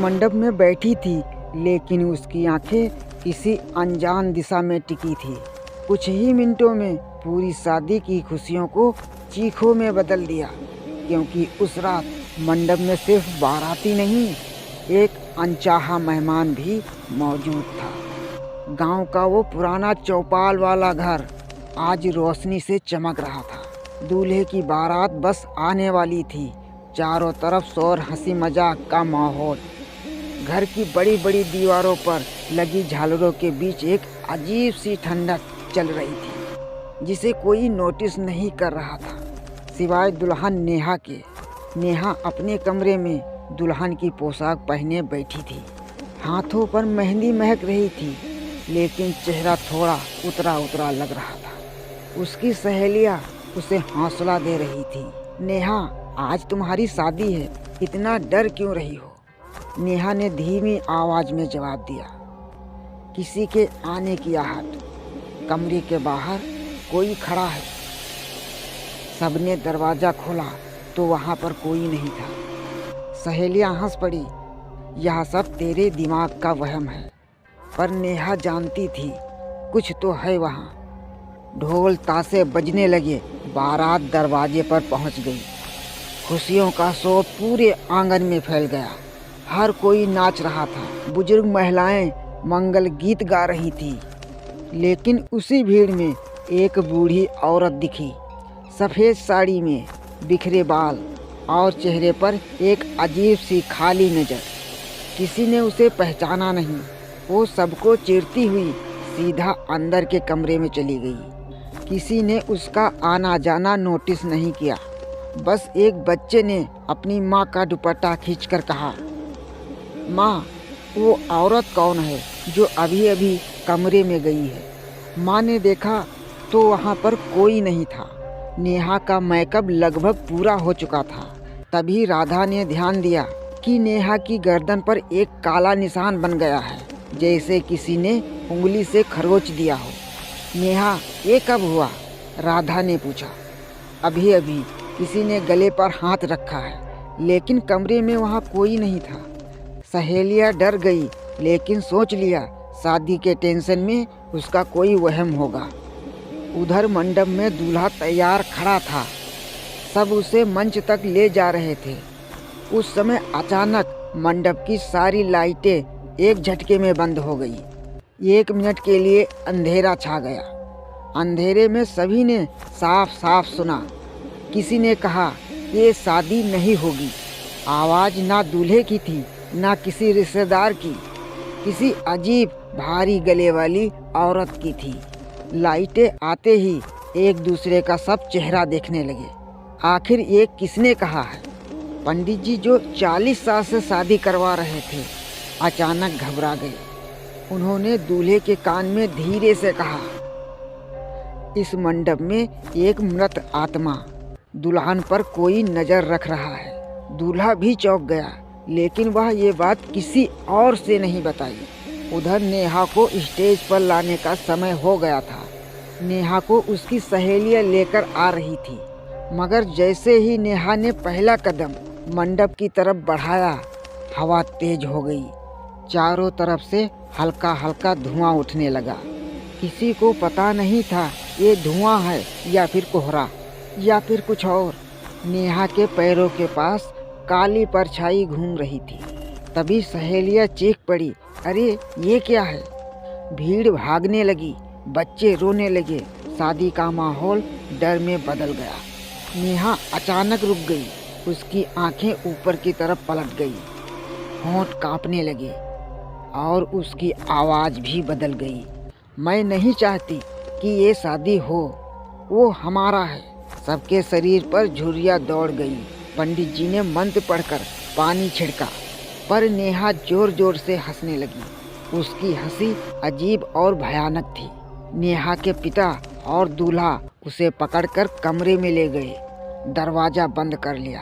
मंडप में बैठी थी, लेकिन उसकी आंखें किसी अनजान दिशा में टिकी थी। कुछ ही मिनटों में पूरी शादी की खुशियों को चीखों में बदल दिया, क्योंकि उस रात मंडप में सिर्फ बाराती नहीं, एक अनचाहा मेहमान भी मौजूद था। गांव का वो पुराना चौपाल वाला घर आज रोशनी से चमक रहा था। दूल्हे की बारात बस आने वाली थी। चारों तरफ शोर, हंसी मजाक का माहौल। घर की बड़ी बड़ी दीवारों पर लगी झालरों के बीच एक अजीब सी ठंडक चल रही थी, जिसे कोई नोटिस नहीं कर रहा था सिवाय दुल्हन नेहा के। नेहा अपने कमरे में दुल्हन की पोशाक पहने बैठी थी। हाथों पर मेहंदी महक रही थी, लेकिन चेहरा थोड़ा उतरा उतरा लग रहा था। उसकी सहेलियां उसे हौसला दे रही थी। नेहा, आज तुम्हारी शादी है, इतना डर क्यों रही हो? नेहा ने धीमी आवाज में जवाब दिया। किसी के आने की आहट। कमरे के बाहर कोई खड़ा है। सबने दरवाजा खोला तो वहां पर कोई नहीं था। सहेलियां हंस पड़ी। यह सब तेरे दिमाग का वहम है। पर नेहा जानती थी कुछ तो है वहाँ। ढोल ताशे बजने लगे। बारात दरवाजे पर पहुँच गई। खुशियों का शोर पूरे आंगन में फैल गया। हर कोई नाच रहा था। बुजुर्ग महिलाएं मंगल गीत गा रही थी। लेकिन उसी भीड़ में एक बूढ़ी औरत दिखी, सफ़ेद साड़ी में, बिखरे बाल और चेहरे पर एक अजीब सी खाली नज़र। किसी ने उसे पहचाना नहीं। वो सबको चीरती हुई सीधा अंदर के कमरे में चली गई। किसी ने उसका आना जाना नोटिस नहीं किया। बस एक बच्चे ने अपनी माँ का दुपट्टा खींचकर कहा, माँ, वो औरत कौन है जो अभी अभी कमरे में गई है? माँ ने देखा तो वहाँ पर कोई नहीं था। नेहा का मेकअप लगभग पूरा हो चुका था। तभी राधा ने ध्यान दिया कि नेहा की गर्दन पर एक काला निशान बन गया है, जैसे किसी ने उंगली से खरोच दिया हो। नेहा, ये कब हुआ? राधा ने पूछा। अभी अभी किसी ने गले पर हाथ रखा है, लेकिन कमरे में वहाँ कोई नहीं था। सहेलियाँ डर गई, लेकिन सोच लिया शादी के टेंशन में उसका कोई वहम होगा। उधर मंडप में दूल्हा तैयार खड़ा था। सब उसे मंच तक ले जा रहे थे। उस समय अचानक मंडप की सारी लाइटें एक झटके में बंद हो गई। 1 मिनट के लिए अंधेरा छा गया। अंधेरे में सभी ने साफ साफ सुना। किसी ने कहा, ये शादी नहीं होगी। आवाज़ ना दूल्हे की थी, ना किसी रिश्तेदार की। किसी अजीब भारी गले वाली औरत की थी। लाइटें आते ही एक दूसरे का सब चेहरा देखने लगे। आखिर ये किसने कहा है? पंडित जी, जो 40 साल से शादी करवा रहे थे, अचानक घबरा गए। उन्होंने दूल्हे के कान में धीरे से कहा, इस मंडप में एक मृत आत्मा दुल्हन पर कोई नज़र रख रहा है। दूल्हा भी चौंक गया, लेकिन वह ये बात किसी और से नहीं बताई। उधर नेहा को स्टेज पर लाने का समय हो गया था। नेहा को उसकी सहेलियां लेकर आ रही थी, मगर जैसे ही नेहा ने पहला कदम मंडप की तरफ बढ़ाया, हवा तेज हो गई। चारों तरफ से हल्का हल्का धुआं उठने लगा। किसी को पता नहीं था ये धुआं है या फिर कोहरा या फिर कुछ और। नेहा के पैरों के पास काली परछाई घूम रही थी। तभी सहेलियां चीख पड़ी, अरे ये क्या है? भीड़ भागने लगी, बच्चे रोने लगे। शादी का माहौल डर में बदल गया। नेहा अचानक रुक गई। उसकी आंखें ऊपर की तरफ पलट गई। होंठ कांपने लगे और उसकी आवाज़ भी बदल गई। मैं नहीं चाहती कि ये शादी हो, वो हमारा है। सबके शरीर पर झुर्रियाँ दौड़ गई। पंडित जी ने मंत्र पढ़कर पानी छिड़का, पर नेहा जोर जोर से हंसने लगी। उसकी हंसी अजीब और भयानक थी। नेहा के पिता और दूल्हा उसे पकड़कर कमरे में ले गए। दरवाज़ा बंद कर लिया।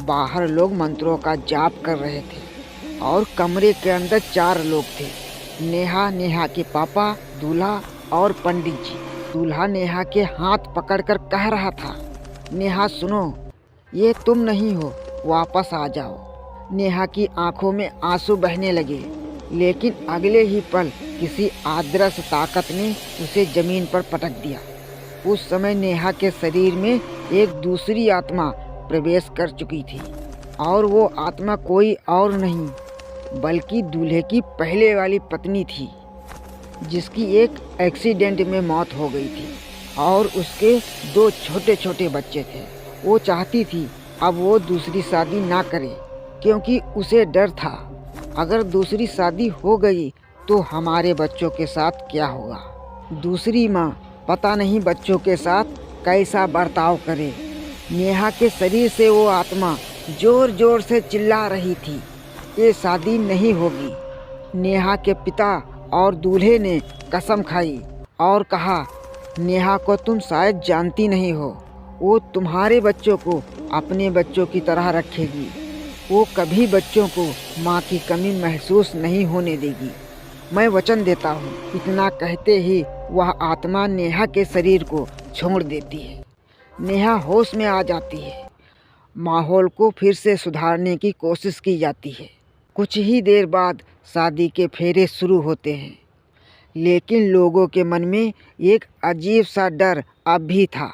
बाहर लोग मंत्रों का जाप कर रहे थे और कमरे के अंदर 4 लोग थे। नेहा, नेहा के पापा, दूल्हा और पंडित जी। दूल्हा नेहा के हाथ पकड़कर कह रहा था, नेहा सुनो, ये तुम नहीं हो, वापस आ जाओ। नेहा की आंखों में आंसू बहने लगे, लेकिन अगले ही पल किसी अदृश्य ताकत ने उसे जमीन पर पटक दिया। उस समय नेहा के शरीर में एक दूसरी आत्मा प्रवेश कर चुकी थी, और वो आत्मा कोई और नहीं बल्कि दूल्हे की पहले वाली पत्नी थी, जिसकी एक एक्सीडेंट में मौत हो गई थी और उसके 2 छोटे छोटे बच्चे थे। वो चाहती थी अब वो दूसरी शादी ना करे, क्योंकि उसे डर था अगर दूसरी शादी हो गई तो हमारे बच्चों के साथ क्या होगा। दूसरी माँ पता नहीं बच्चों के साथ कैसा बर्ताव करे। नेहा के शरीर से वो आत्मा जोर जोर से चिल्ला रही थी, ये शादी नहीं होगी। नेहा के पिता और दूल्हे ने कसम खाई और कहा, नेहा को तुम शायद जानती नहीं हो, वो तुम्हारे बच्चों को अपने बच्चों की तरह रखेगी। वो कभी बच्चों को माँ की कमी महसूस नहीं होने देगी, मैं वचन देता हूँ। इतना कहते ही वह आत्मा नेहा के शरीर को छोड़ देती है। नेहा होश में आ जाती है। माहौल को फिर से सुधारने की कोशिश की जाती है। कुछ ही देर बाद शादी के फेरे शुरू होते हैं, लेकिन लोगों के मन में एक अजीब सा डर अब भी था।